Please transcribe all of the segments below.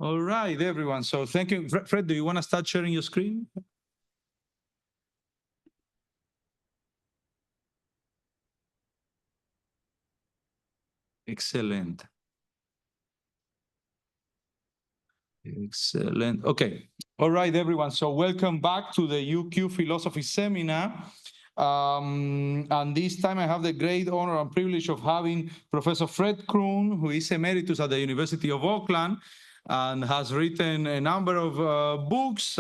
All right, everyone. So thank you. Fred, do you want to start sharing your screen? Excellent. Excellent. Okay. All right, everyone. So welcome back to the UQ Philosophy Seminar. And this time I have the great honor and privilege of having Professor Fred Kroon, who is emeritus at the University of Auckland and has written a number of books.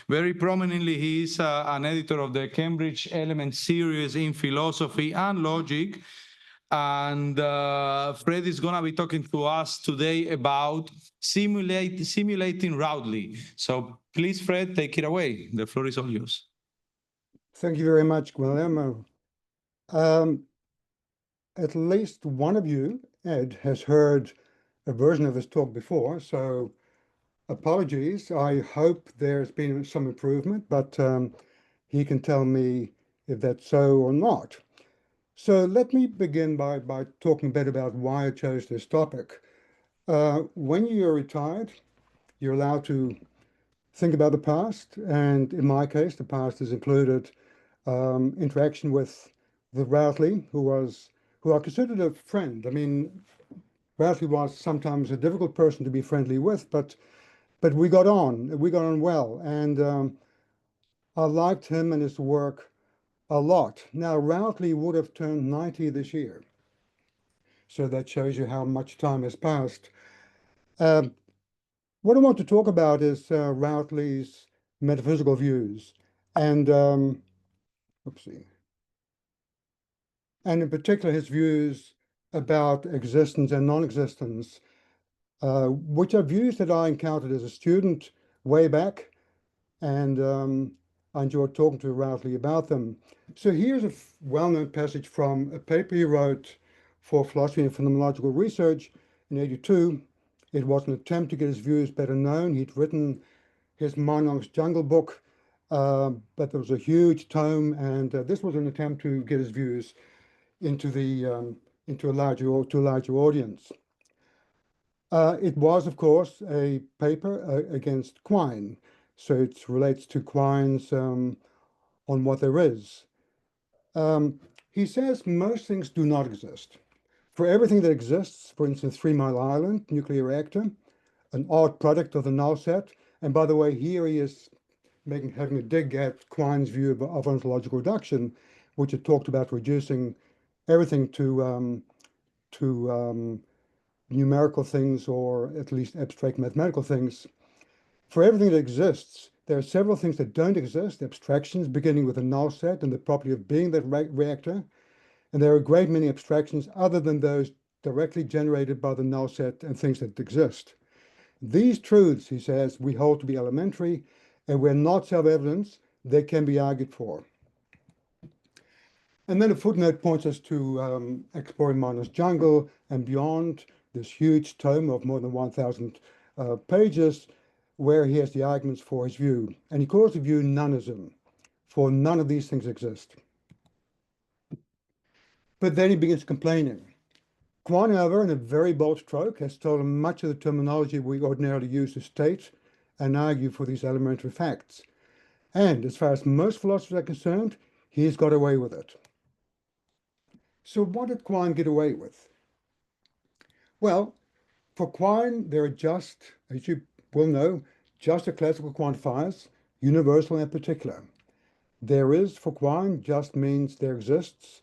Very prominently, he is an editor of the Cambridge Element series in philosophy and logic. And Fred is going to be talking to us today about simulating Routley. So please, Fred, take it away. The floor is all yours. Thank you very much, Guillermo. At least one of you, Ed, has heard a version of this talk before, so apologies. I hope there's been some improvement, but he can tell me if that's so or not. So let me begin by talking a bit about why I chose this topic. When you're retired, you're allowed to think about the past, and in my case, the past has included interaction with Routley, who I considered a friend. I mean, Routley was sometimes a difficult person to be friendly with, but we got on well, and I liked him and his work a lot. Now, Routley would have turned 90 this year, so that shows you how much time has passed. What I want to talk about is Routley's metaphysical views, and oopsie, and in particular his views about existence and non-existence, which are views that I encountered as a student way back, and I enjoyed talking to Routley about them. So here's a well-known passage from a paper he wrote for Philosophy and Phenomenological Research in '82. It was an attempt to get his views better known. He'd written his Monong's Jungle book, but there was a huge tome, and this was an attempt to get his views into a larger audience. It was, of course, a paper against Quine, so it relates to Quine's on what there is. He says most things do not exist. For everything that exists, for instance, 3 Mile Island nuclear reactor, an odd product of the null set, and by the way, here he is having a dig at Quine's view of ontological reduction, which had talked about reducing everything to numerical things, or at least abstract mathematical things. For everything that exists, there are several things that don't exist, abstractions beginning with a null set and the property of being that reactor. And there are a great many abstractions other than those directly generated by the null set and things that exist. These truths, he says, we hold to be elementary, and we're not self-evident, they can be argued for. And then a footnote points us to Exploring Monong's Jungle and beyond, this huge tome of more than 1,000 pages, where he has the arguments for his view. And he calls the view nonism, for none of these things exist. But then he begins complaining. Quine, however, in a very bold stroke, has stolen much of the terminology we ordinarily use to state and argue for these elementary facts. And as far as most philosophers are concerned, he's got away with it. So what did Quine get away with? Well, for Quine, there are just, as you will know, just the classical quantifiers, universal and particular. There is, for Quine, just means there exists,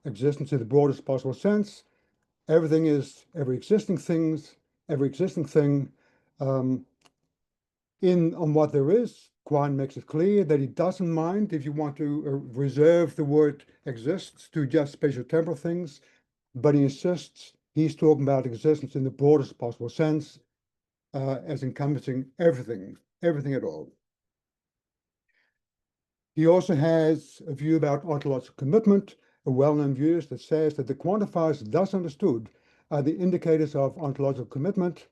existence in the broadest possible sense. Everything is every existing thing. On what there is, Quine makes it clear that he doesn't mind if you want to reserve the word exists to just spatiotemporal things, but he insists he's talking about existence in the broadest possible sense, as encompassing everything at all. He also has a view about ontological commitment, a well-known view that says that the quantifiers thus understood are the indicators of ontological commitment.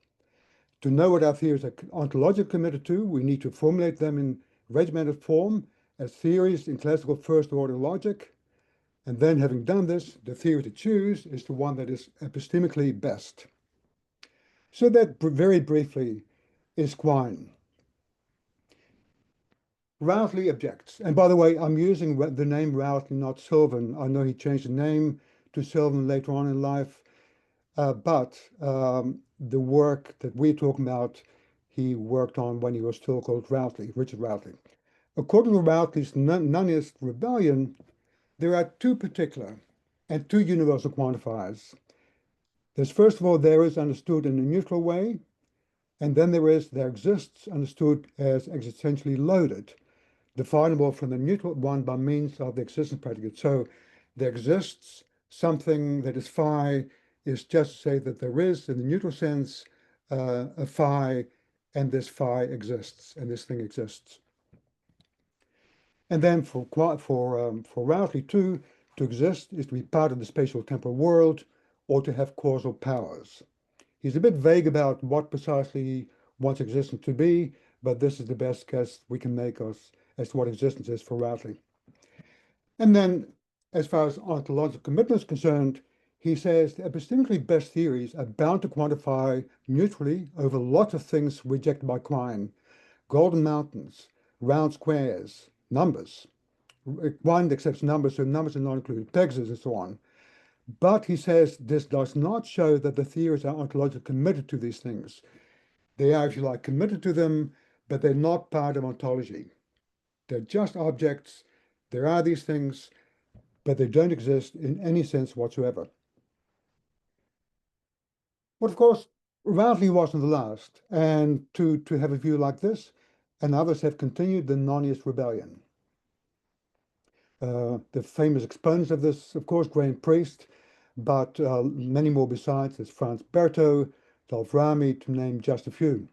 To know what our theories are ontologically committed to, we need to formulate them in regimented form as theories in classical first-order logic. And then, having done this, the theory to choose is the one that is epistemically best. So that very briefly is Quine. Routley objects. And by the way, I'm using the name Routley, not Sylvan. I know he changed the name to Sylvan later on in life, but the work that we're talking about, he worked on when he was still called Routley, Richard Routley. According to Routley's nonist rebellion, there are two particular and two universal quantifiers. There's first of all, there is understood in a neutral way, and then there exists understood as existentially loaded, definable from the neutral one by means of the existence predicate. So there exists something that is phi is just to say that there is, in the neutral sense, a phi, and this phi exists, and this thing exists. And then for Routley too, to exist is to be part of the spatial temporal world or to have causal powers. He's a bit vague about what precisely he wants existence to be, but this is the best guess we can make as to what existence is for Routley. And then, as far as ontological commitment is concerned, he says the epistemically best theories are bound to quantify neutrally over lots of things rejected by Quine: golden mountains, round squares, numbers. Quine accepts numbers, so numbers are not included, pexes and so on. But he says this does not show that the theories are ontologically committed to these things. They are, if you like, committed to them, but they're not part of ontology. They're just objects. There are these things, but they don't exist in any sense whatsoever. But of course, Routley wasn't the last, and to have a view like this, and others have continued the nonist rebellion. The famous exponents of this, of course, Graham Priest, but many more besides. There's Franz Berto, Dolf Rami, to name just a few.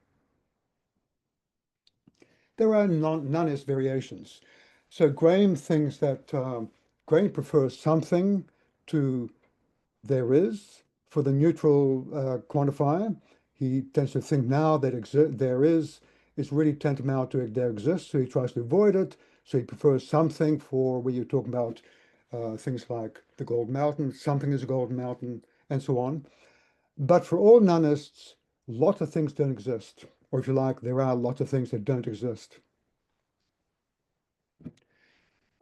There are nonist variations. So Graham thinks that Graham prefers something to there is for the neutral quantifier. He tends to think now that there is really tantamount to there exists, so he tries to avoid it. So he prefers something for where you're talking about things like the gold mountain, something is a gold mountain, and so on. But for all nonists, lots of things don't exist. Or if you like, there are lots of things that don't exist.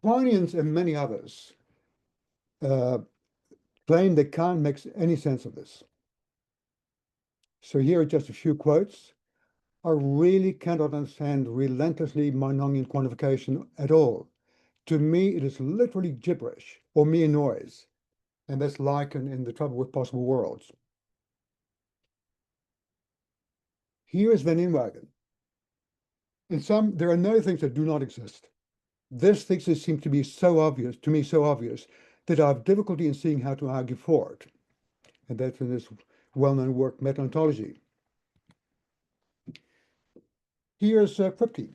Quinians and many others uh, claim they can't make any sense of this. So here are just a few quotes. I really cannot understand relentlessly Meinongian quantification at all. To me, it is literally gibberish or mere noise. And that's Lycan in The Trouble with Possible Worlds. Here is Van Inwagen. In some, there are no things that do not exist. This thesis seems to be so obvious, to me so obvious, that I have difficulty in seeing how to argue for it. And that's in this well-known work, Meta-ontology. Here's Kripke.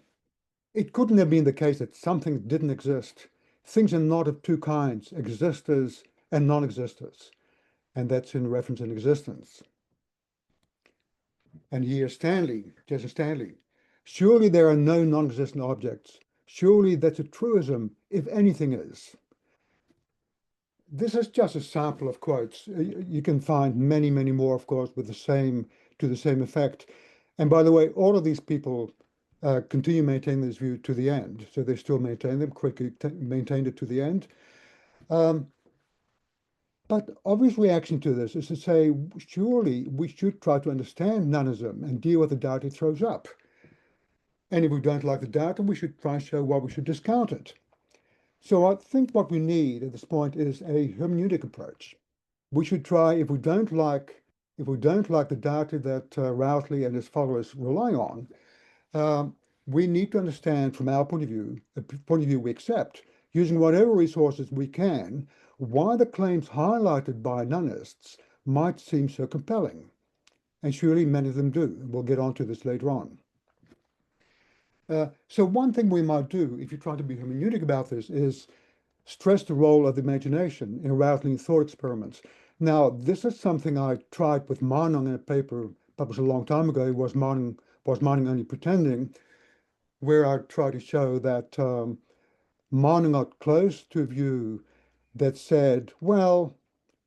It couldn't have been the case that something didn't exist. Things are not of two kinds, existers and non-existers. And that's in reference in existence. And here's Stanley, Jesse Stanley. Surely there are no non-existent objects. Surely that's a truism, if anything is. This is just a sample of quotes. You can find many, many more, of course, with to the same effect. And by the way, all of these people continue maintaining this view to the end. So they still maintain them, quickly maintained it to the end. But obvious reaction to this is to say, surely we should try to understand nonism and deal with the doubt it throws up. And if we don't like the data, we should try and show why we should discount it. So I think what we need at this point is a hermeneutic approach. We should try, if we don't like the data that Routley and his followers rely on, we need to understand from our point of view, the point of view we accept, using whatever resources we can, why the claims highlighted by nonists might seem so compelling. And surely many of them do. We'll get onto this later on. So one thing we might do, if you try to be hermeneutic about this, is stress the role of the imagination in Routley thought experiments. Now, this is something I tried with Meinong in a paper published a long time ago. Was Meinong only pretending? Where I tried to show that Meinong got close to a view that said, well,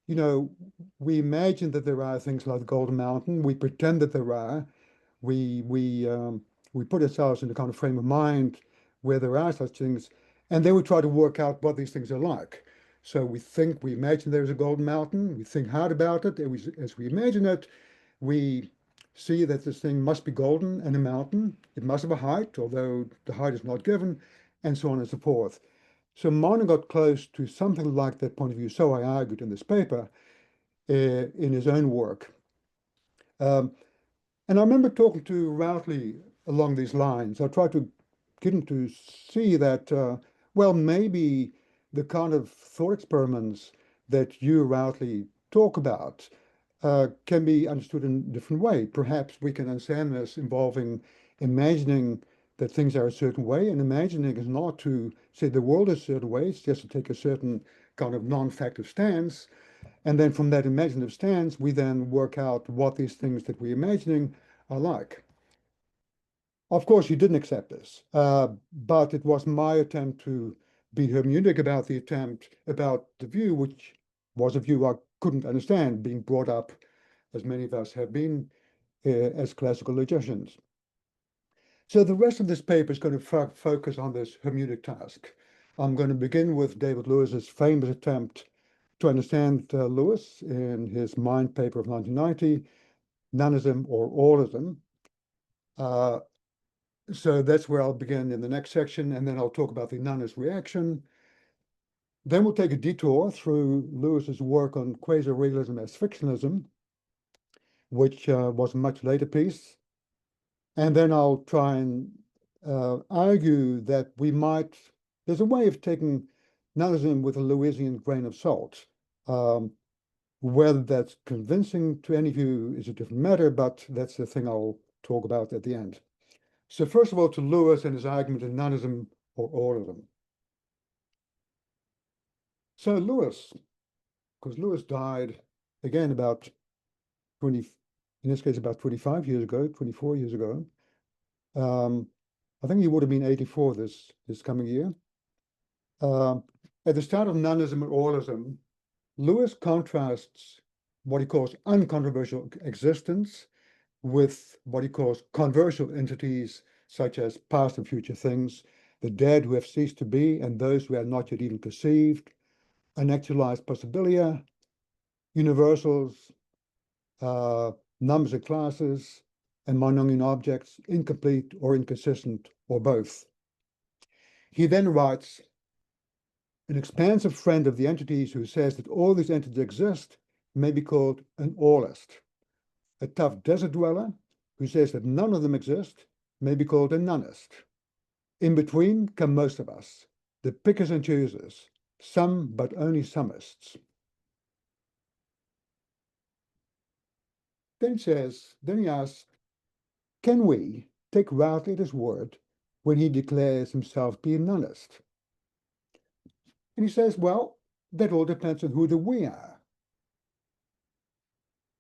you know, we imagine that there are things like the Golden Mountain. We pretend that there are. We we um, we put ourselves in a kind of frame of mind where there are such things, and then we try to work out what these things are like. So we imagine there's a Golden Mountain. We think hard about it, and as we imagine it, we see that this thing must be golden and a mountain. It must have a height, although the height is not given, and so on and so forth. So Martin got close to something like that point of view, so I argued in this paper, in his own work. Um, and I remember talking to Routley along these lines. I tried to get him to see that, well, maybe the kind of thought experiments that you, Routley, talk about can be understood in a different way. Perhaps we can understand this involving imagining that things are a certain way, and imagining is not to say the world is a certain way, it's just to take a certain kind of non-factive stance. And then from that imaginative stance, we then work out what these things that we're imagining are like. Of course, he didn't accept this, but it was my attempt to be hermeneutic about the attempt, about the view, which was a view I couldn't understand, being brought up, as many of us have been, as classical logicians. So the rest of this paper is going to focus on this hermeneutic task. I'm going to begin with David Lewis's famous attempt to understand Lewis in his Mind paper of 1990, Nonism or Allism. So that's where I'll begin in the next section, and then I'll talk about the nonist reaction. Then we'll take a detour through Lewis's work on quasi-realism as fictionalism, which was a much later piece. And then I'll try and argue that there's a way of taking nonism with a Lewisian grain of salt. Whether that's convincing to any of you is a different matter, but that's the thing I'll talk about at the end. So first of all, to Lewis and his argument in nonism or Allism. So Lewis, because Lewis died again about 20, in this case about 25 years ago, 24 years ago. I think he would have been 84 this coming year. At the start of nonism or Allism, Lewis contrasts what he calls uncontroversial existence with what he calls controversial entities, such as past and future things, the dead who have ceased to be and those who are not yet even perceived, unactualized possibilia, universals, numbers and classes, and monomian objects, incomplete or inconsistent or both. He then writes, an expansive friend of the entities who says that all these entities exist may be called an allist. A tough desert dweller who says that none of them exist may be called a nonist. In between come most of us, the pickers and choosers, some but only somists. Then he asks, can we take Routley at his word when he declares himself be a nonist? And he says, well, that all depends on who the we are.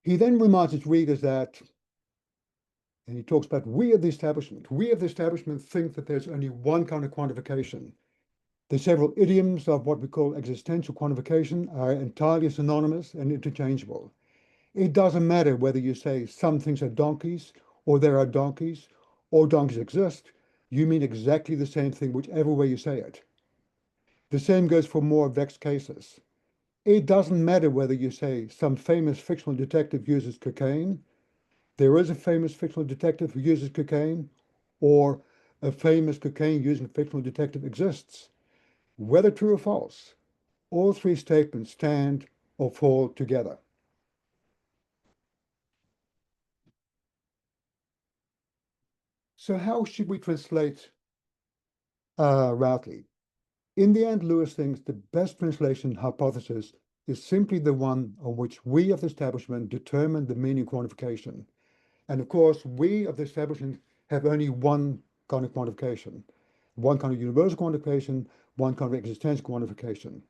He then reminds his readers that, and he talks about we of the establishment. We of the establishment think that there's only one kind of quantification. The several idioms of what we call existential quantification are entirely synonymous and interchangeable. It doesn't matter whether you say some things are donkeys, or there are donkeys, or donkeys exist. You mean exactly the same thing, whichever way you say it. The same goes for more vexed cases. It doesn't matter whether you say some famous fictional detective uses cocaine, there is a famous fictional detective who uses cocaine, or a famous cocaine using fictional detective exists. Whether true or false, all three statements stand or fall together. So how should we translate Routley? In the end, Lewis thinks the best translation hypothesis is simply the one on which we of the establishment determine the meaning quantification. And of course, we of the establishment have only one kind of quantification, one kind of universal quantification, one kind of existential quantification.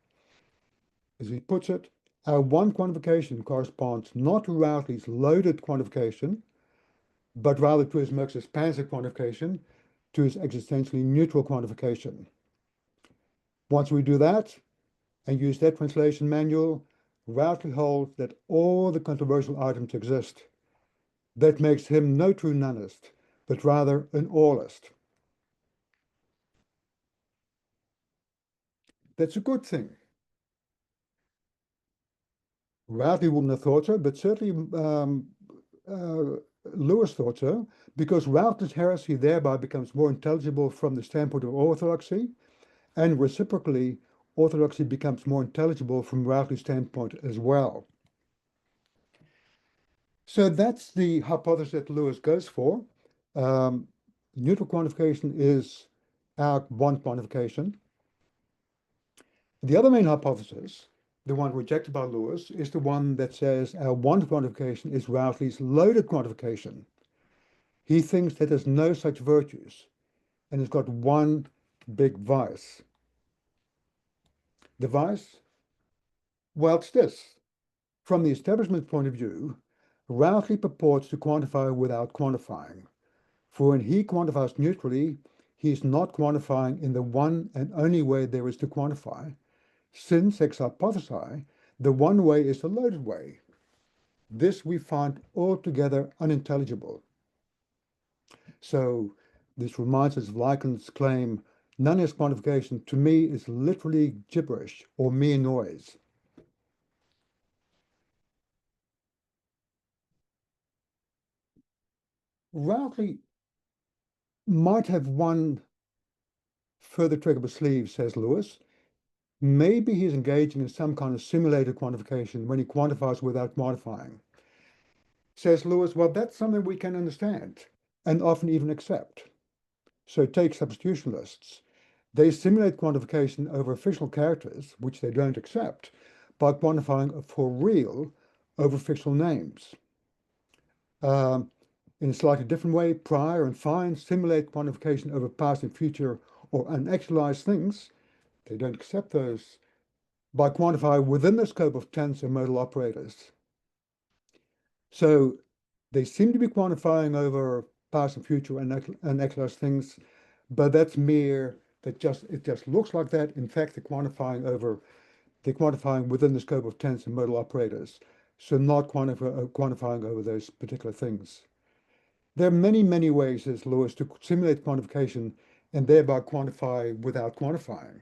As he puts it, our one quantification corresponds not to Routley's loaded quantification, but rather to his most expansive quantification, to his existentially neutral quantification. Once we do that and use that translation manual, Routley holds that all the controversial items exist. That makes him no true nonist, but rather an allist. That's a good thing. Routley wouldn't have thought so, but certainly Lewis thought so, because Routley's heresy thereby becomes more intelligible from the standpoint of orthodoxy, and reciprocally, orthodoxy becomes more intelligible from Routley's standpoint as well. So that's the hypothesis that Lewis goes for. Neutral quantification is our one quantification. The other main hypothesis, the one rejected by Lewis, is the one that says our one quantification is Routley's loaded quantification. He thinks that there's no such virtues, and it's got one big vice. The vice? Well, it's this. From the establishment point of view, Routley purports to quantify without quantifying. For when he quantifies neutrally, he is not quantifying in the one and only way there is to quantify, since, ex hypothesi, the one way is the loaded way. This we find altogether unintelligible. So this reminds us of Lycan's claim, nonist quantification to me is literally gibberish or mere noise. Routley might have one further trick up his sleeve, says Lewis. Maybe he's engaging in some kind of simulated quantification when he quantifies without quantifying. Says Lewis, well, that's something we can understand and often even accept. So take substitutionalists. They simulate quantification over official characters, which they don't accept, by quantifying for real over fictional names. In a slightly different way, Prior and Fine simulate quantification over past and future or unactualized things. They don't accept those by quantifying within the scope of tense and modal operators. So they seem to be quantifying over past and future and unactualized things, but that's mere, it just looks like that. In fact, they're quantifying within the scope of tense and modal operators, so not quantifying over those particular things. There are many, many ways, says Lewis, to simulate quantification and thereby quantify without quantifying.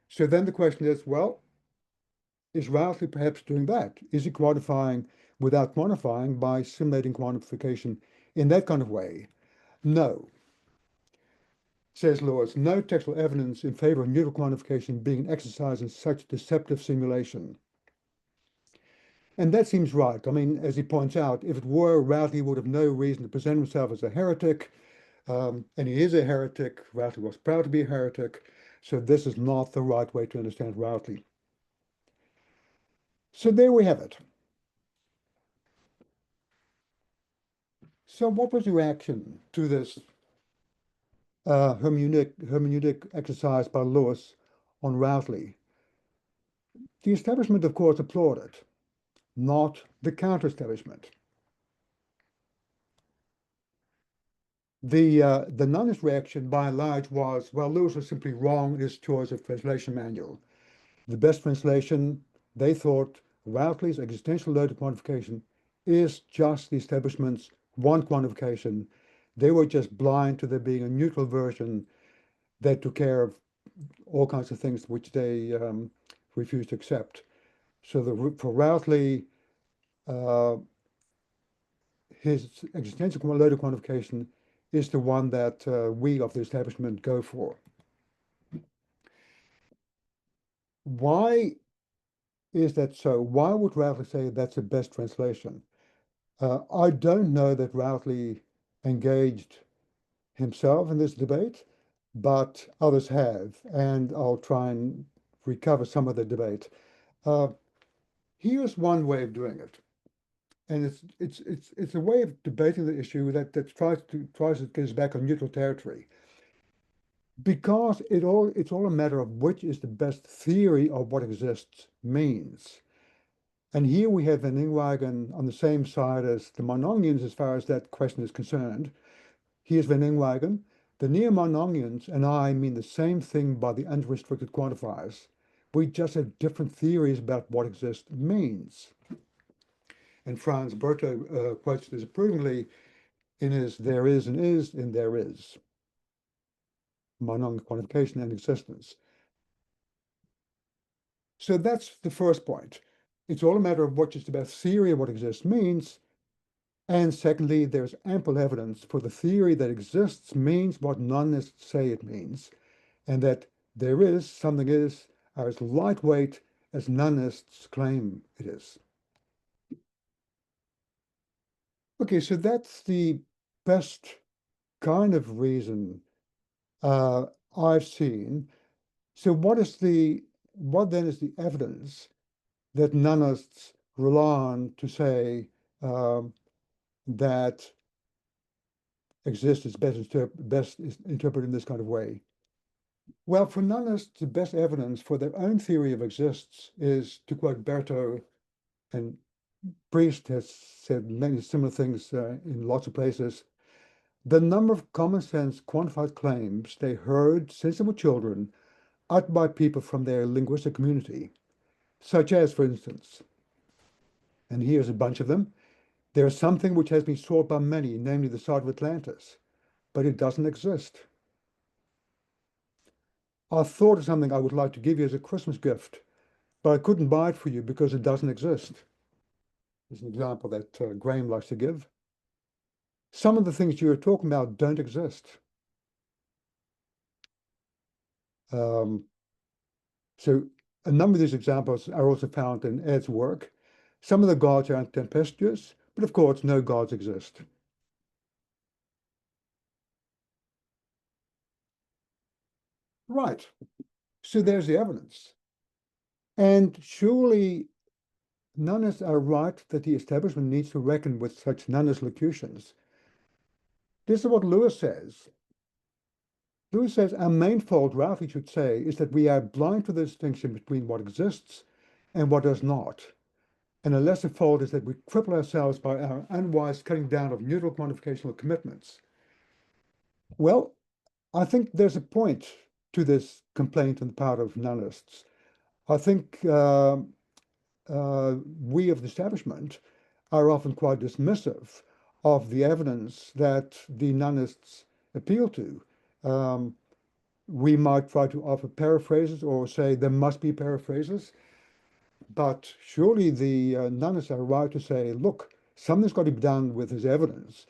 So then the question is, well, is Routley perhaps doing that? Is he quantifying without quantifying by simulating quantification in that kind of way? No. Says Lewis, no textual evidence in favor of neutral quantification being an exercise in such deceptive simulation. And that seems right. I mean, as he points out, if it were, Routley would have no reason to present himself as a heretic. And he is a heretic. Routley was proud to be a heretic. So this is not the right way to understand Routley. So there we have it. So what was your reaction to this hermeneutic exercise by Lewis on Routley? The establishment, of course, applauded, not the counter-establishment. The nonist reaction, by and large, was, well, Lewis was simply wrong in his choice of translation manual. The best translation, they thought, Routley's existential loaded quantification is just the establishment's one quantification. They were just blind to there being a neutral version that took care of all kinds of things which they refused to accept. So for Routley, his existential loaded quantification is the one that we of the establishment go for. Why is that so? Why would Routley say that's the best translation? I don't know that Routley engaged himself in this debate, but others have, and I'll try and recover some of the debate. Here's one way of doing it, and it's a way of debating the issue that tries to get us back on neutral territory, because it's all a matter of which is the best theory of what exists means. And here we have Van Inwagen on the same side as the Monongians as far as that question is concerned. Here's Van Inwagen. The neo-Monongians and I mean the same thing by the unrestricted quantifiers. We just have different theories about what exist means. And Franz Berto quotes this approvingly in his There is and is in there is, monomic quantification and existence. So that's the first point. It's all a matter of what just about theory of what exists means. And secondly, there's ample evidence for the theory that exists means what nonists say it means, and that there is, something is, are as lightweight as nonists claim it is. Okay, so that's the best kind of reason I've seen. So what then is the evidence that nonists rely on to say that exist is best is interpreted in this kind of way? Well, for nonists, the best evidence for their own theory of exists is, to quote Berto, and Priest has said many similar things in lots of places, the number of common sense quantified claims they heard since they were children uttered by people from their linguistic community, such as, for instance, and here's a bunch of them, there is something which has been sought by many, namely the site of Atlantis, but it doesn't exist. I thought of something I would like to give you as a Christmas gift, but I couldn't buy it for you because it doesn't exist. Is an example that Graham likes to give. Some of the things you're talking about don't exist. Um, so a number of these examples are also found in Ed's work. Some of the gods are tempestuous, but of course no gods exist. Right, so there's the evidence. And surely nonists are right that the establishment needs to reckon with such nonist locutions. This is what Lewis says. Lewis says our main fault, Routley should say, is that we are blind to the distinction between what exists and what does not. And a lesser fault is that we cripple ourselves by our unwise cutting down of neutral quantificational commitments. Well, I think there's a point to this complaint on the part of nonists. I think we of the establishment are often quite dismissive of the evidence that the nonists appeal to. We might try to offer paraphrases or say there must be paraphrases, but surely the nonists are right to say, look, something's got to be done with this evidence.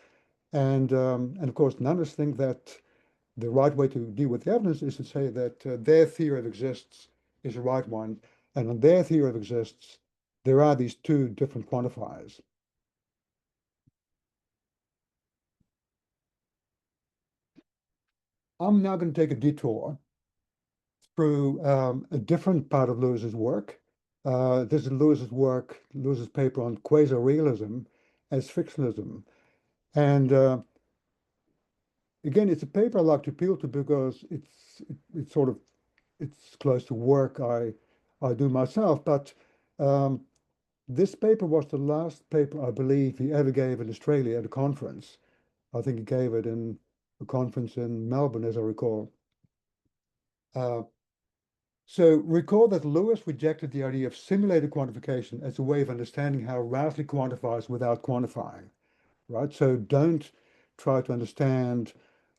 And of course, nonists think that the right way to deal with the evidence is to say that their theory of exists is the right one. And on their theory of exists, there are these two different quantifiers. I'm now going to take a detour through a different part of Lewis's work. This is Lewis's paper on quasi-realism as fictionalism. And again, it's a paper I like to appeal to because it's sort of it's close to work I do myself. But this paper was the last paper I believe he ever gave in Australia at a conference. I think he gave it in a conference in Melbourne, as I recall. Uh, So recall that Lewis rejected the idea of simulated quantification as a way of understanding how Routley quantifies without quantifying, right? So don't try to understand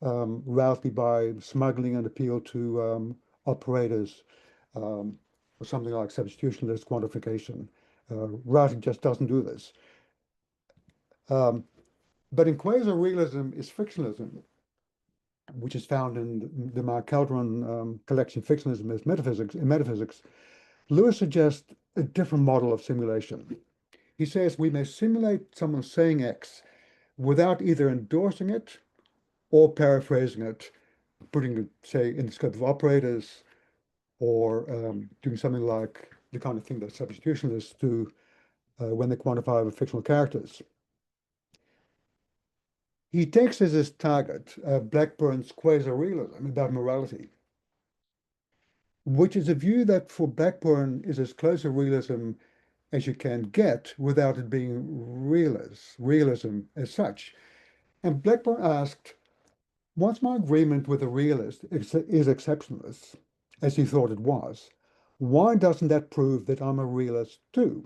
Routley by smuggling an appeal to operators or something like substitutionalist quantification. Routley just doesn't do this. But in quasi-realism is fictionalism, which is found in the Mark Calderon collection, Fictionalism as Metaphysics, in Metaphysics. Lewis suggests a different model of simulation. He says we may simulate someone saying X without either endorsing it or paraphrasing it, putting it, say, in the scope of operators, or doing something like the kind of thing that substitutionalists do when they quantify with fictional characters. He takes as his target Blackburn's quasi-realism about morality, which is a view that for Blackburn is as close to realism as you can get without it being realism as such. And Blackburn asked, once my agreement with a realist is exceptionalist, as he thought it was, Why doesn't that prove that I'm a realist too?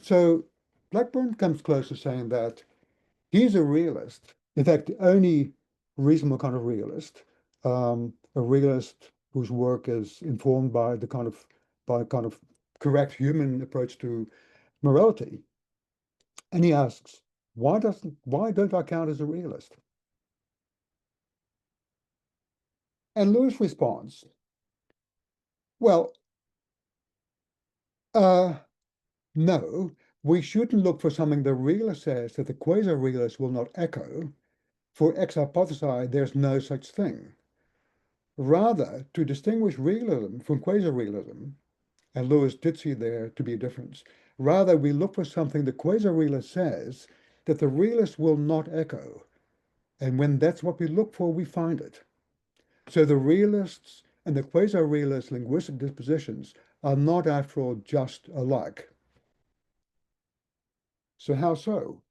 So Blackburn comes close to saying that he's a realist. In fact, the only reasonable kind of realist, a realist whose work is informed by the kind of correct human approach to morality. And he asks, why don't I count as a realist? And Lewis responds, well, uh, no, we shouldn't look for something the realist says that the quasi-realist will not echo. For ex hypothesi, there's no such thing. Rather, to distinguish realism from quasi-realism, and Lewis did see there to be a difference, rather we look for something the quasi-realist says that the realist will not echo. And when that's what we look for, we find it. So the realists and the quasi-realist linguistic dispositions are not, after all, just alike. So how so?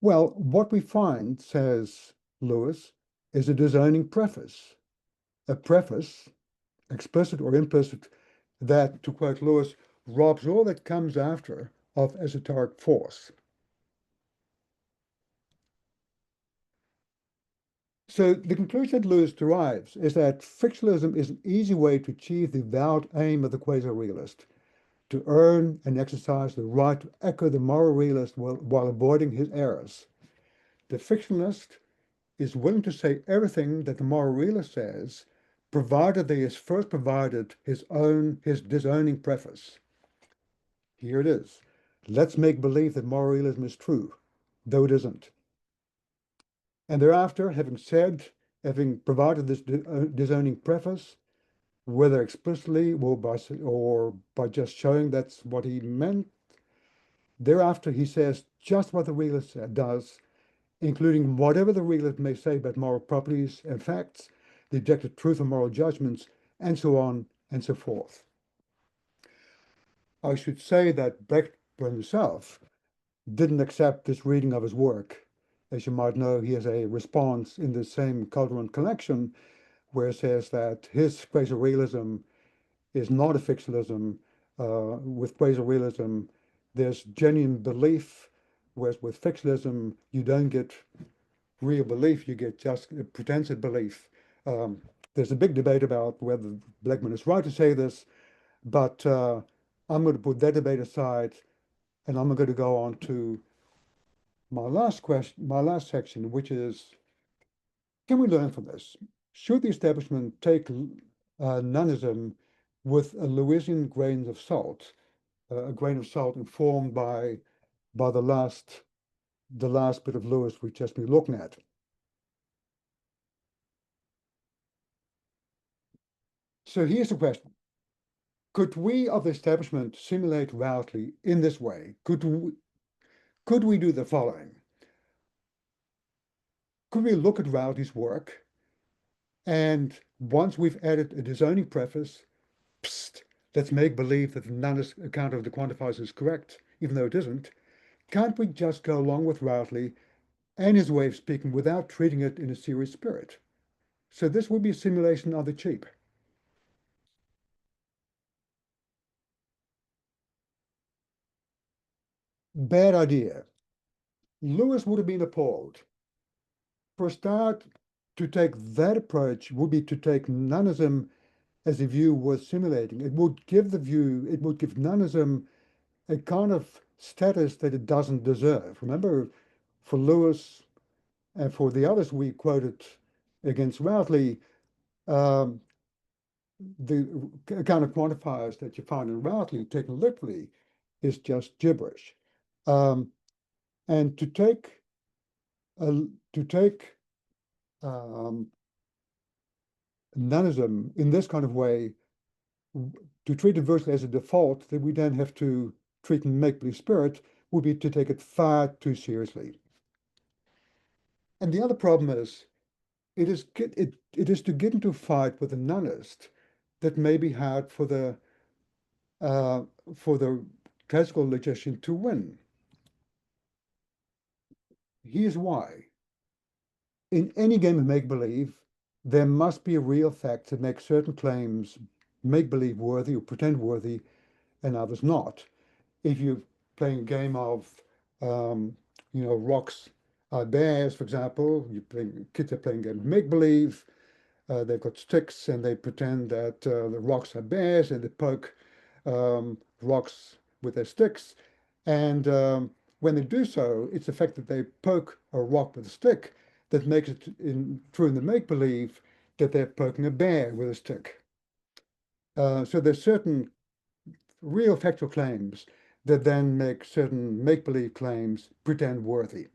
Well, what we find, says Lewis, is a disowning preface. A preface, explicit or implicit, that, to quote Lewis, robs all that comes after of esoteric force. So the conclusion that Lewis derives is that fictionalism is an easy way to achieve the vowed aim of the quasi-realist, to earn and exercise the right to echo the moral realist while avoiding his errors. The fictionalist is willing to say everything that the moral realist says, provided that he has first provided his disowning preface. Here it is. Let's make believe that moral realism is true, though it isn't. And thereafter, having provided this disowning preface, whether explicitly or by just showing that's what he meant, thereafter he says just what the realist does, including whatever the realist may say about moral properties and facts, the objective truth of moral judgments, and so on and so forth. I should say that Blackburn himself didn't accept this reading of his work. As you might know, he has a response in the same Calderon collection where it says that his quasi-realism is not a fictionalism. With quasi-realism, there's genuine belief, whereas with fictionalism, you don't get real belief, you get just a pretensive belief. There's a big debate about whether Blackman is right to say this, but I'm going to put that debate aside, and I'm going to go on to my last section, which is, can we learn from this? Should the establishment take nonism with a Lewisian grain of salt, a grain of salt informed by the last bit of Lewis we've just been looking at? So here's the question. Could we of the establishment simulate Routley in this way? Could we do the following? Could we look at Routley's work, and once we've added a disowning preface, psst, let's make believe that the nonist account of the quantifiers is correct, even though it isn't? Can't we just go along with Routley and his way of speaking without treating it in a serious spirit? So this would be a simulation on the cheap. Bad idea. Lewis would have been appalled. For a start, to take that approach would be to take nonism as a view worth simulating. It would give nonism a kind of status that it doesn't deserve. Remember, for Lewis and for the others we quoted against Routley, um, the kind of quantifiers that you find in Routley, taken literally, is just gibberish. Um, and to take um, nonism in this kind of way, to treat it virtually as a default that we then have to treat in make-believe spirit, would be to take it far too seriously. And the other problem is, it is to get into a fight with a nonist that may be hard uh, for the classical logician to win. Here's why. In any game of make-believe, there must be real facts that make certain claims make-believe worthy or pretend worthy and others not. If you're playing a game of, rocks are bears, for example, kids are playing a game of make-believe, they've got sticks and they pretend that the rocks are bears and they poke rocks with their sticks. And when they do so, it's the fact that they poke a rock with a stick that makes it true in the make-believe that they're poking a bear with a stick. So there's certain real factual claims that then make certain make-believe claims pretend worthy.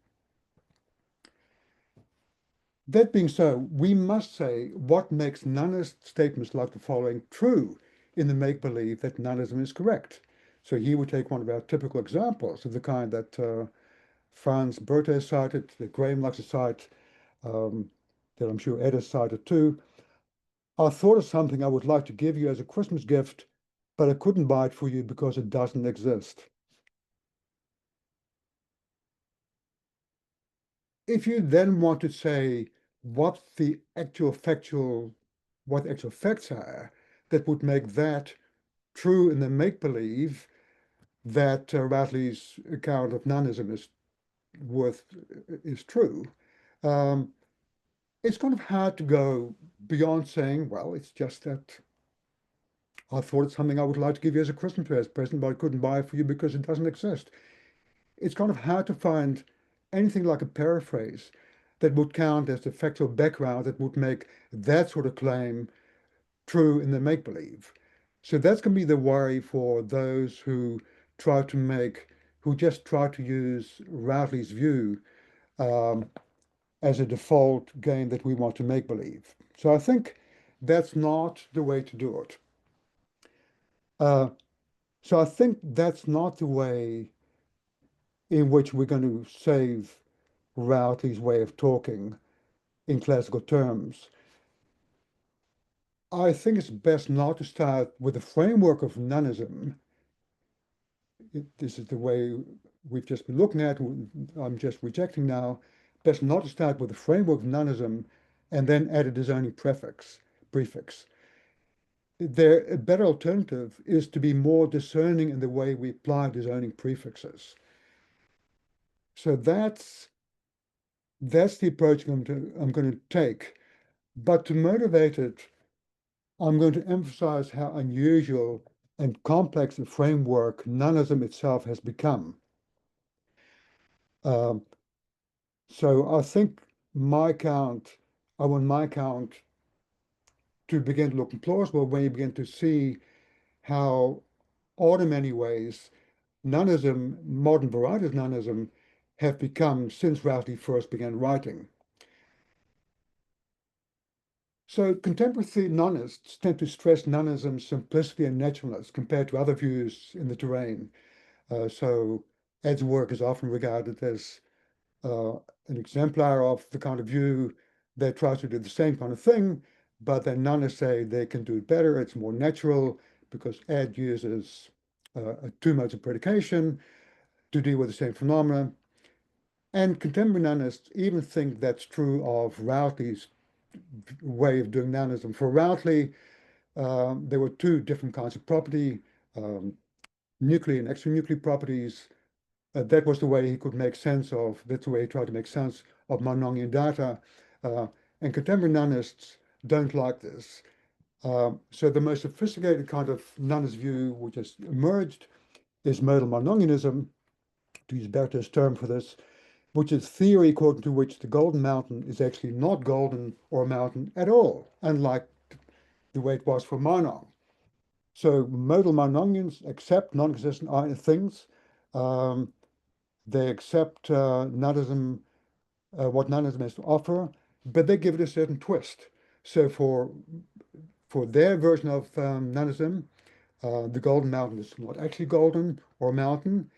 That being so, we must say what makes nonist statements like the following true in the make-believe that nonism is correct. So here we take one of our typical examples of the kind that Franz Berthe cited, that Graham likes to cite, that I'm sure Ed has cited too. I thought of something I would like to give you as a Christmas gift, but I couldn't buy it for you because it doesn't exist. If you then want to say what the actual facts are that would make that true in the make-believe that Routley's account of nonism is true, um, it's kind of hard to go beyond saying, well, it's just that I thought it's something I would like to give you as a Christmas present, but I couldn't buy it for you because it doesn't exist. It's kind of hard to find anything like a paraphrase that would count as the factual background that would make that sort of claim true in the make-believe. So that's going to be the worry for those who just try to use Routley's view as a default game that we want to make believe. So I think that's not the way to do it. Uh, so I think that's not the way in which we're going to save Routley's way of talking in classical terms. I think it's best not to start with the framework of nonism. This is the way we've just been looking at, I'm just rejecting now. Best not to start with the framework of nonism and then add a disowning prefix. A better alternative is to be more discerning in the way we apply disowning prefixes. So that's the approach I'm going to take. But to motivate it, I'm going to emphasize how unusual and complex a framework nonism itself has become. Um, so I think I want my count to begin to look plausible when you begin to see how, odd in many ways, nonism, modern varieties of nonism, have become since Routley first began writing. So contemporary nonists tend to stress nonism's simplicity and naturalness compared to other views in the terrain. So Ed's work is often regarded as an exemplar of the kind of view that tries to do the same kind of thing, but then nonists say they can do it better, it's more natural, because Ed uses two modes of predication to deal with the same phenomena. And contemporary nonists even think that's true of Routley's way of doing nonism. For Routley, there were two different kinds of property, nuclear and extranuclear properties. That was the way he could make sense of, that's the way he tried to make sense of Marnongian data. And contemporary nonists don't like this. So the most sophisticated kind of nonist view which has emerged is modal Marnongianism, to use Berthe's term for this, which is theory according to which the Golden Mountain is actually not golden or a mountain at all, unlike the way it was for Marnong. So modal Marnongians accept non-existent things. They accept nonism, what nonism has to offer, but they give it a certain twist. So for their version of nonism, the Golden Mountain is not actually golden or a mountain.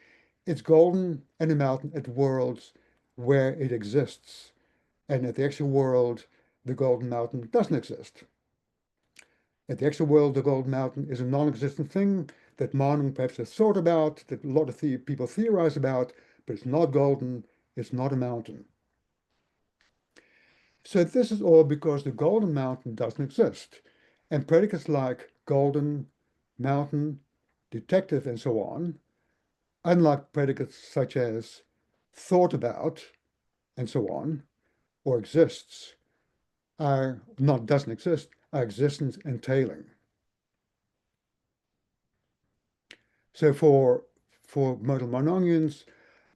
It's golden and a mountain at worlds where it exists. And at the actual world, the Golden Mountain doesn't exist. At the actual world, the Golden Mountain is a non-existent thing that Marnong perhaps has thought about, that a lot of people theorize about, but it's not golden, it's not a mountain. So this is all because the Golden Mountain doesn't exist. And predicates like golden, mountain, detective, and so on, unlike predicates such as thought about and so on, or exists, are not doesn't exist, are existence entailing. So for modal monomians,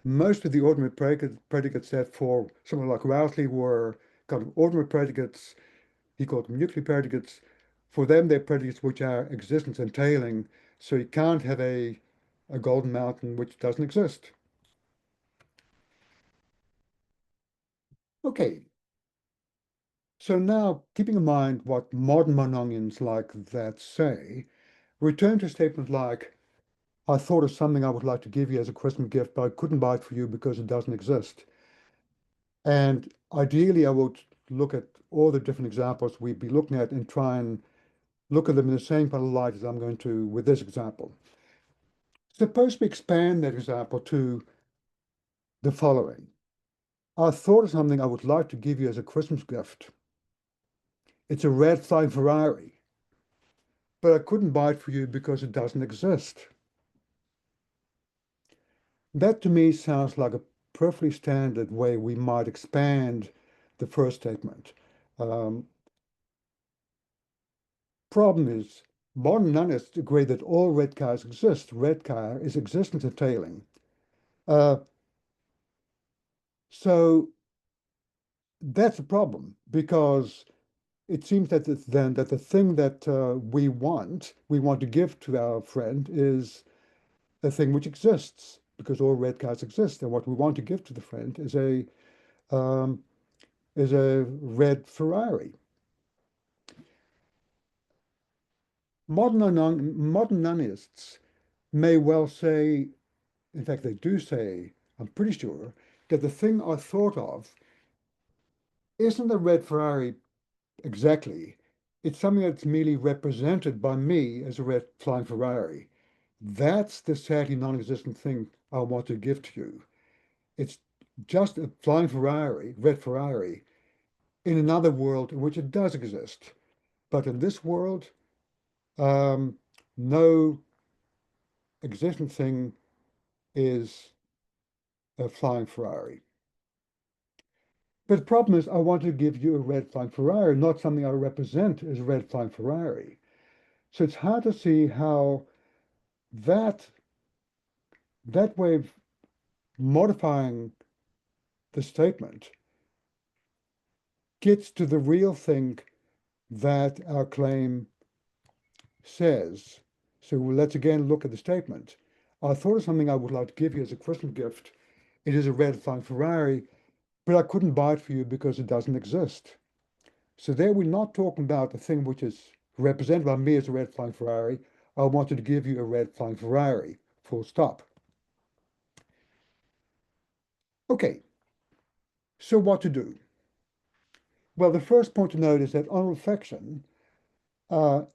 most of the ordinary predicates that for someone like Routley were kind of ordinary predicates, he called them nuclear predicates. For them, they're predicates which are existence entailing, so you can't have a golden mountain which doesn't exist. Okay, so now keeping in mind what modern monomians like that say, return to a statement like, I thought of something I would like to give you as a Christmas gift, but I couldn't buy it for you because it doesn't exist. And ideally, I would look at all the different examples we'd be looking at and try and look at them in the same kind of light as I'm going to with this example. Suppose we expand that example to the following. I thought of something I would like to give you as a Christmas gift. It's a red flying Ferrari, but I couldn't buy it for you because it doesn't exist. That to me sounds like a perfectly standard way we might expand the first statement. Um, Problem is, modern nonists agree that all red cars exist. Red car is existence entailing. Uh, so that's a problem because it seems that then that the thing that we want to give to our friend is a thing which exists because all red cars exist, and what we want to give to the friend um, is a red Ferrari. Modern nonists may well say, in fact, they do say, I'm pretty sure, that the thing I thought of isn't a red Ferrari exactly. It's something that's merely represented by me as a red flying Ferrari. That's the sadly non-existent thing I want to give to you. It's just a flying Ferrari, red Ferrari, in another world in which it does exist. But in this world, um, no existent thing is a flying Ferrari. But the problem is, I want to give you a red flying Ferrari, not something I represent as a red flying Ferrari. So it's hard to see how that that way of modifying the statement gets to the real thing that our claim says. So let's again look at the statement. I thought of something I would like to give you as a Christmas gift. It is a red flying Ferrari, but I couldn't buy it for you because it doesn't exist. So there we're not talking about the thing which is represented by me as a red flying Ferrari. I wanted to give you a red flying Ferrari, full stop. Okay, so what to do? Well, the first point to note is that on reflection,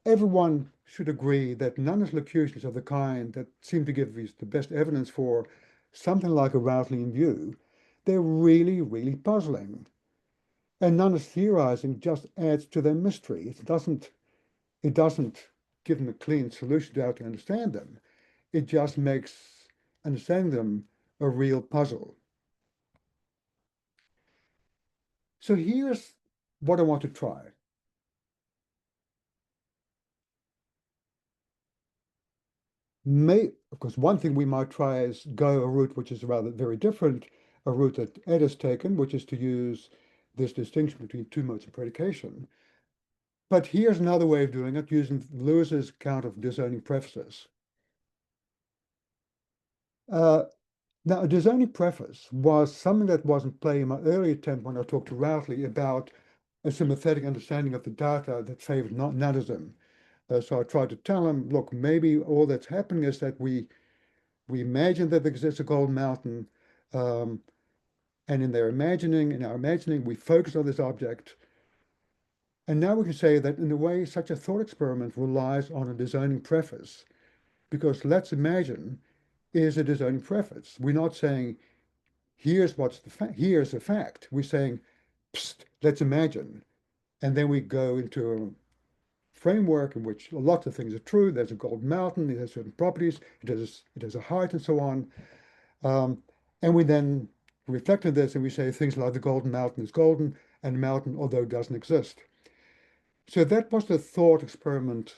everyone should agree that none of the locutions of the kind that seem to give us the best evidence for something like a Routleyan view, they're really, really puzzling. And none is theorizing just adds to their mystery. It doesn't give them a clean solution to how to understand them. It just makes understanding them a real puzzle. So here's what I want to try. Of course, one thing we might try is go a route which is rather very different, a route that Ed has taken, which is to use this distinction between two modes of predication. But here's another way of doing it, using Lewis's account of disowning prefaces. Now, a disowning preface was something that wasn't play in my early attempt when I talked to Routley about a sympathetic understanding of the data that favored nonism. So I tried to tell him, look, maybe all that's happening is that we imagine that there exists a golden mountain, um, and in our imagining, we focus on this object. And now we can say that in a way, such a thought experiment relies on a disowning preface, because let's imagine is a disowning preface. We're not saying here's here's the fact. We're saying, Psst, let's imagine, and then we go into framework in which lots of things are true. There's a golden mountain, it has certain properties, it has a height and so on. And we then reflect on this and we say things like the golden mountain is golden and the mountain, although doesn't exist. So that was the thought experiment.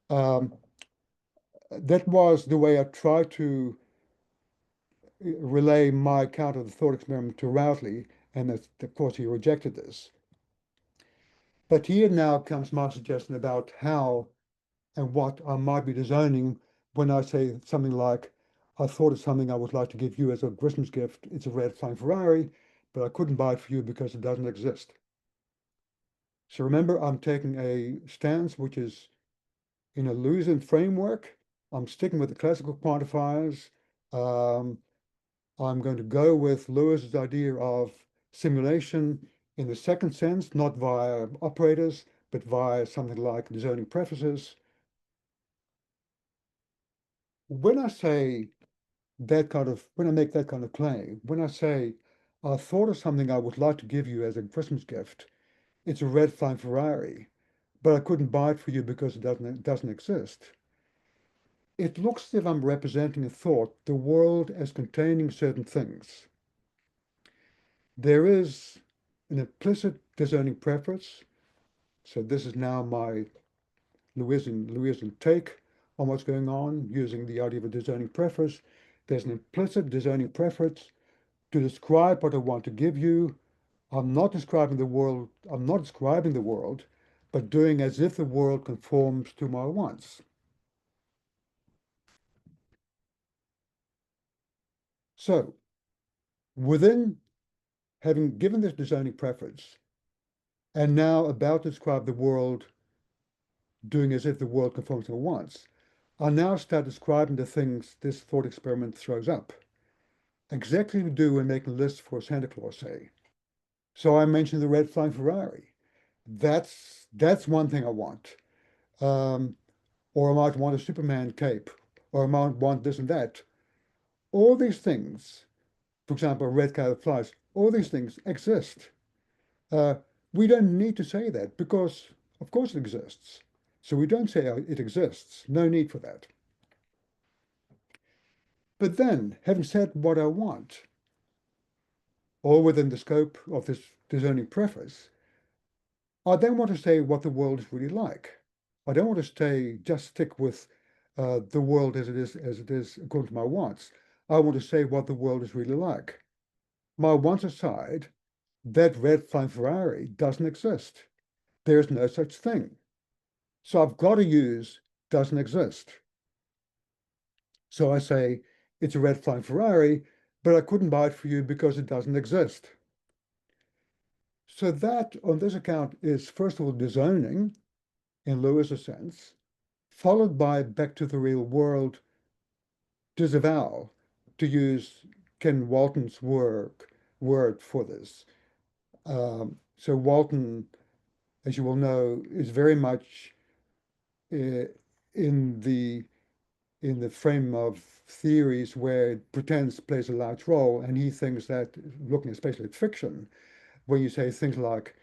That was the way I tried to relay my account of the thought experiment to Routley, and of course he rejected this. But here now comes my suggestion about how and what I might be disowning when I say something like, I thought of something I would like to give you as a Christmas gift. It's a red flying Ferrari, but I couldn't buy it for you because it doesn't exist. So remember, I'm taking a stance which is in a Lewisian framework. I'm sticking with the classical quantifiers. Um, I'm going to go with Lewis's idea of simulation in the second sense, not via operators, but via something like disowning prefaces. When I say when I make that kind of claim, when I say, I thought of something I would like to give you as a Christmas gift, it's a red flying Ferrari, but I couldn't buy it for you because it doesn't exist. It looks as if I'm representing a thought, the world as containing certain things. There is an implicit disowning preference. So this is now my Lewisian take on what's going on, using the idea of a disowning preference. There's an implicit disowning preference to describe what I want to give you. I'm not describing the world, but doing as if the world conforms to my wants. So within having given this disowning preference, and now about to describe the world doing as if the world conforms to my wants, I now start describing the things this thought experiment throws up. Exactly what we do when making lists for Santa Claus, say. So I mentioned the red flying Ferrari. That's one thing I want. Or I might want a Superman cape, or I might want this and that. All these things, for example, a red cat that flies, all these things exist. Uh, we don't need to say that because, of course, it exists. So we don't say it exists. No need for that. But then, having said what I want, or within the scope of this disowning preface, I then want to say what the world is really like. I don't want to just stick with the world as it is according to my wants. I want to say what the world is really like. My wants aside, that red flying Ferrari doesn't exist. There's no such thing. So I've got to use doesn't exist. So I say it's a red flying Ferrari, but I couldn't buy it for you because it doesn't exist. So that, on this account, is first of all disowning in Lewis's sense, followed by back to the real world disavowal, to use Ken Walton's word for this. So Walton, as you will know, is very much in the frame of theories where pretense plays a large role, and he thinks that, looking especially at fiction, when you say things like,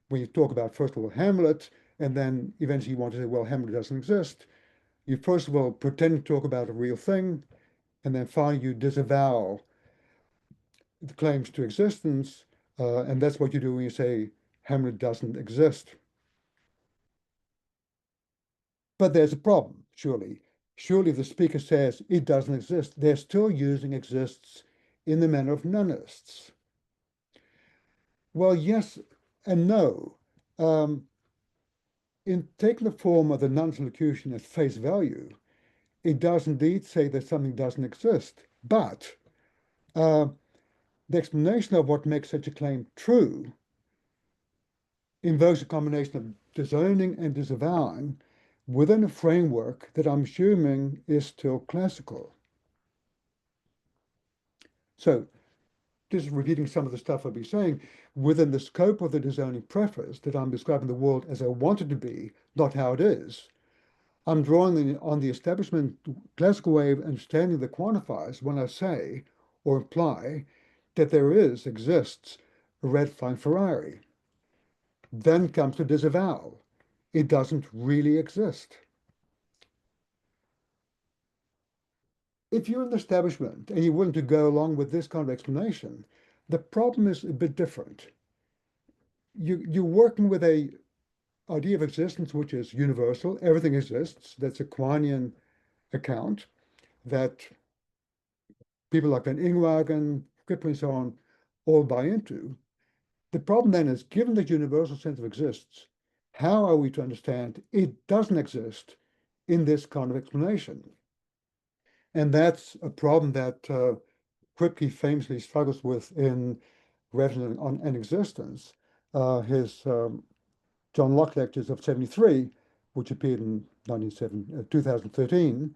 when you talk about, first of all, Hamlet, and then eventually you want to say, well, Hamlet doesn't exist, you first of all pretend to talk about a real thing, and then finally you disavow the claims to existence, and that's what you do when you say Hamlet doesn't exist. But there's a problem, surely. Surely if the speaker says it doesn't exist, they're still using exists in the manner of nonists. Well, yes and no. In taking the form of the nonist locution at face value, it does indeed say that something doesn't exist. But the explanation of what makes such a claim true invokes a combination of disowning and disavowing within a framework that I'm assuming is still classical. So, just repeating some of the stuff I've been saying, within the scope of the disowning preface that I'm describing the world as I want it to be, not how it is, I'm drawing on the establishment classical way of understanding the quantifiers when I say or imply that exists, a red flying Ferrari. Then comes the disavowal. it doesn't really exist. If you're in the establishment and you're willing to go along with this kind of explanation, the problem is a bit different. You're working with a idea of existence which is universal. Everything exists. That's a Quinian account that people like Van Inwagen, Kipling, and so on all buy into. The problem then is, given that universal sense of exists, how are we to understand it doesn't exist in this kind of explanation? And that's a problem that Kripke famously struggles with in Reference on an Existence, his John Locke lectures of 73, which appeared in 2013,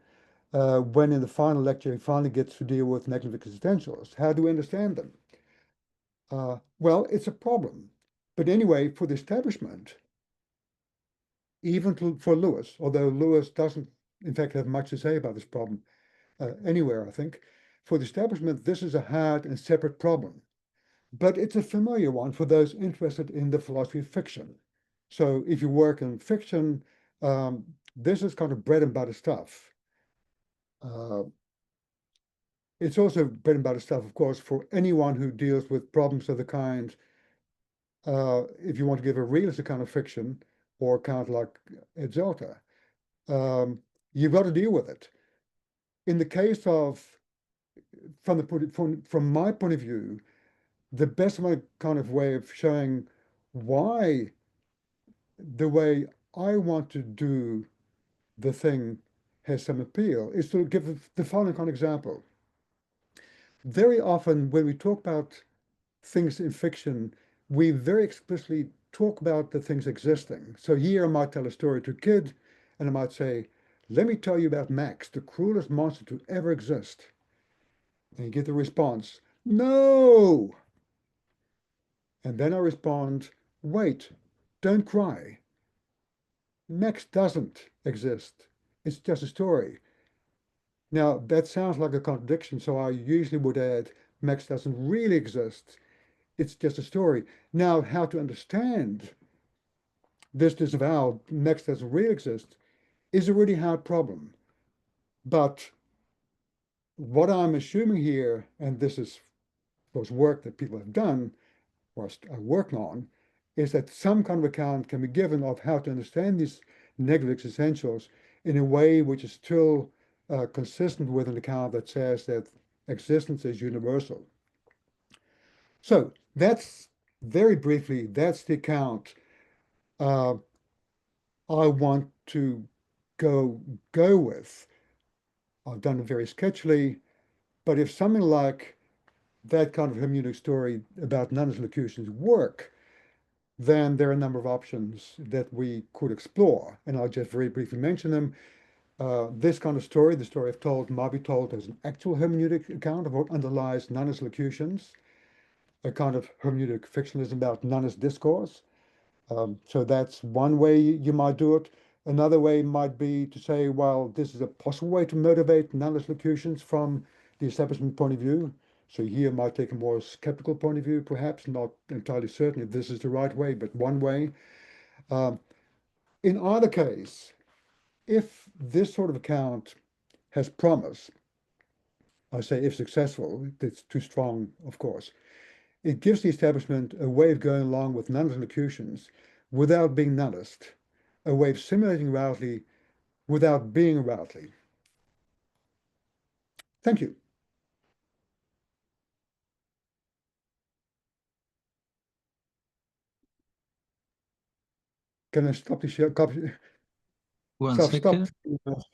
when in the final lecture he finally gets to deal with negative existentialists. How do we understand them? Well, it's a problem. But anyway, for the establishment, even for Lewis, although Lewis doesn't, in fact, have much to say about this problem anywhere, I think, for the establishment, this is a hard and separate problem. But it's a familiar one for those interested in the philosophy of fiction. So if you work in fiction, this is kind of bread and butter stuff. It's also bread and butter stuff, of course, for anyone who deals with problems of the kind. If you want to give a realist account of fiction or account like Ed Zelter, you've got to deal with it. In the case of, from my point of view, the best kind of way of showing why the way I want to do the thing has some appeal is to give the following kind of example. Very often when we talk about things in fiction, we very explicitly talk about the things existing. So here I might tell a story to a kid and I might say, let me tell you about Max, the cruelest monster to ever exist. And you get the response, no. And then I respond, wait, don't cry. Max doesn't exist. It's just a story. Now, that sounds like a contradiction, so I usually would add, Max doesn't really exist. It's just a story. Now, how to understand this disavowal, Max doesn't really exist, is a really hard problem. But what I'm assuming here, and this is, of course, work that people have done or are working on, is that some kind of account can be given of how to understand these negative existentials in a way which is still consistent with an account that says that existence is universal. So that's very briefly, that's the account I want to go with. I've done it very sketchily, but if something like that kind of hermeneutic story about nonist locutions work, then there are a number of options that we could explore. And I'll just very briefly mention them. This kind of story, the story I've told, might be told as an actual hermeneutic account of what underlies nonist locutions, a kind of hermeneutic fictionalism about nonist discourse. So that's one way you might do it. Another way might be to say, well, this is a possible way to motivate nonist locutions from the establishment point of view. So here might take a more skeptical point of view, perhaps, not entirely certain if this is the right way, but one way. In either case, if this sort of account has promise, I say if successful, it's too strong, of course, it gives the establishment a way of going along with nonist locutions without being nonist, a way of simulating Routley without being Routley. Thank you. Can I stop the share? One Stop. second.